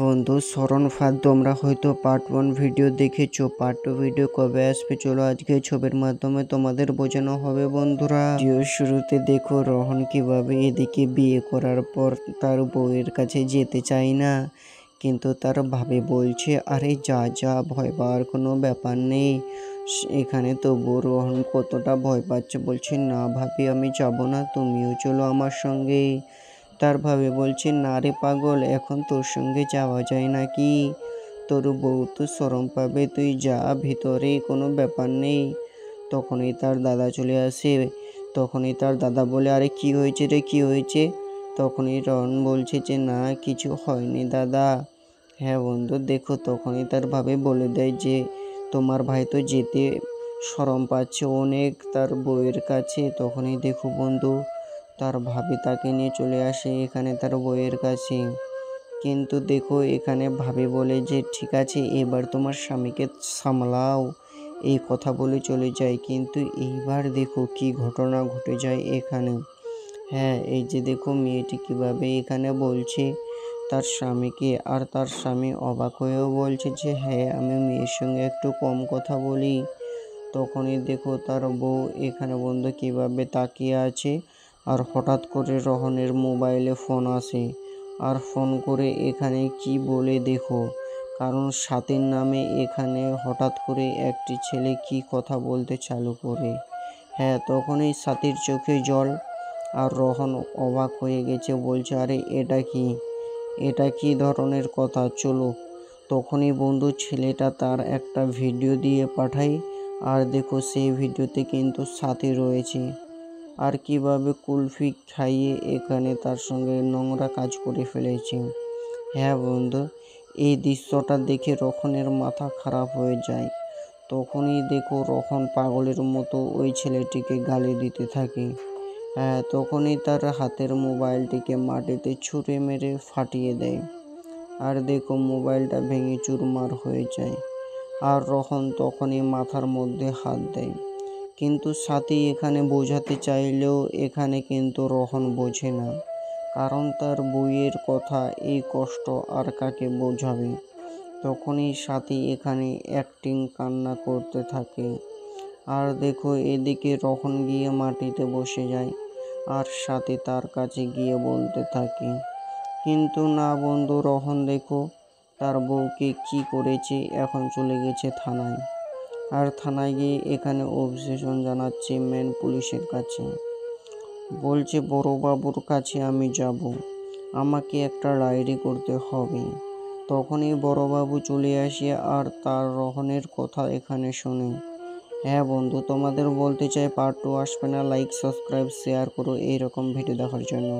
বন্ধু শরণ ফাঁদ তোমরা হয়তো পার্ট 1 ভিডিও দেখেছো, পার্ট 2 ভিডিও কবে আসবে চলো আজকে ছবির মাধ্যমে তোমাদের বোঝানো হবে। বন্ধুরা ভিডিও শুরুতে দেখো রোহন কিভাবে এদিকে বিয়ে করার পর তার বউয়ের কাছে যেতে চায় না, কিন্তু তার ভাবে বলছে আরে যা যা ভয় পাওয়ার কোনো ব্যাপার নেই। এখানে তবু রোহন কতটা ভয় পাচ্ছে, বলছে না ভাবি আমি যাব না, তুমিও চলো আমার সঙ্গে। তার ভাবে বলছে না রে পাগল, এখন তোর সঙ্গে যাওয়া যায় নাকি, তোর বউ তো শরম পাবে, তুই যা ভিতরে, কোনো ব্যাপার নেই। তখনই তার দাদা চলে আসে। তখনই তার দাদা বলে আরে কি হয়েছে রে, কি হয়েছে? তখনই রন বলছে যে না কিছু হয়নি দাদা। হ্যাঁ বন্ধু দেখো, তখনই তার ভাবে বলে দেয় যে তোমার ভাই তো যেতে শরম পাচ্ছে অনেক তার বউয়ের কাছে। তখনই দেখো বন্ধু তার ভাবি তাকে নিয়ে চলে আসে এখানে তার বউয়ের কাছে। কিন্তু দেখো এখানে ভাবি বলে যে ঠিক আছে এবার তোমার স্বামীকে সামলাও, এই কথা বলে চলে যায়। কিন্তু এইবার দেখো কি ঘটনা ঘটে যায় এখানে। হ্যাঁ এই যে দেখো মেয়েটি কিভাবে এখানে বলছে তার স্বামীকে, আর তার স্বামী অবাক হয়েও বলছে যে হ্যাঁ আমি মেয়ের সঙ্গে একটু কম কথা বলি। তখনই দেখো তার বউ এখানে বন্ধু কিভাবে তাকিয়ে আছে, আর হঠাৎ করে রোহনের মোবাইলে ফোন আসে। আর ফোন করে এখানে কি বলে দেখো, কারণ স্বাতীর নামে এখানে হঠাৎ করে একটি ছেলে কি কথা বলতে চালু করে। হ্যাঁ তখনই স্বাতীর চোখে জল, আর রোহন অবাক হয়ে গেছে, বলছে আরে এটা কি, এটা কি ধরনের কথা, চলো। তখনই বন্ধু ছেলেটা তার একটা ভিডিও দিয়ে পাঠায়, আর দেখো সেই ভিডিওতে কিন্তু সাথী রয়েছে, আর কিভাবে কুলফি খাইয়ে এখানে তার সঙ্গে নোংরা কাজ করে ফেলেছে। হ্যাঁ বন্ধু এই দৃশ্যটা দেখে রোহনের মাথা খারাপ হয়ে যায়। তখনই দেখো রোহন পাগলের মতো ওই ছেলেটিকে গালি দিতে থাকে। হ্যাঁ তখনই তার হাতের মোবাইলটিকে মাটিতে ছুঁড়ে মেরে ফাটিয়ে দেয়, আর দেখো মোবাইলটা ভেঙে চুরমার হয়ে যায়। আর রোহন তখনই মাথার মধ্যে হাত দেয়, কিন্তু সাথী এখানে বোঝাতে চাইলেও এখানে কিন্তু রোহন বোঝে না, কারণ তার বউয়ের কথা এই কষ্ট আর কাকে বোঝাবে। তখনই সাথী এখানে অ্যাক্টিং কান্না করতে থাকে। আর দেখো এদিকে রোহন গিয়ে মাটিতে বসে যায়, আর সাথী তার কাছে গিয়ে বলতে থাকে। কিন্তু না বন্ধু রোহন দেখো তার বউকে কি করেছে, এখন চলে গেছে থানায়। আর থানায় গিয়ে এখানে অভিযোগ জানাচ্ছে মেন পুলিশের কাছে, বলছে বড়বাবুর কাছে আমি যাব, আমাকে একটা ডায়েরি করতে হবে। তখনই বড়বাবু চলে আসে আর তার রোহনের কথা এখানে শোনে। হ্যাঁ বন্ধু তোমাদের বলতে চাই পার্ট 2 আসবে না, লাইক সাবস্ক্রাইব শেয়ার করো এইরকম ভিডিও দেখার জন্য।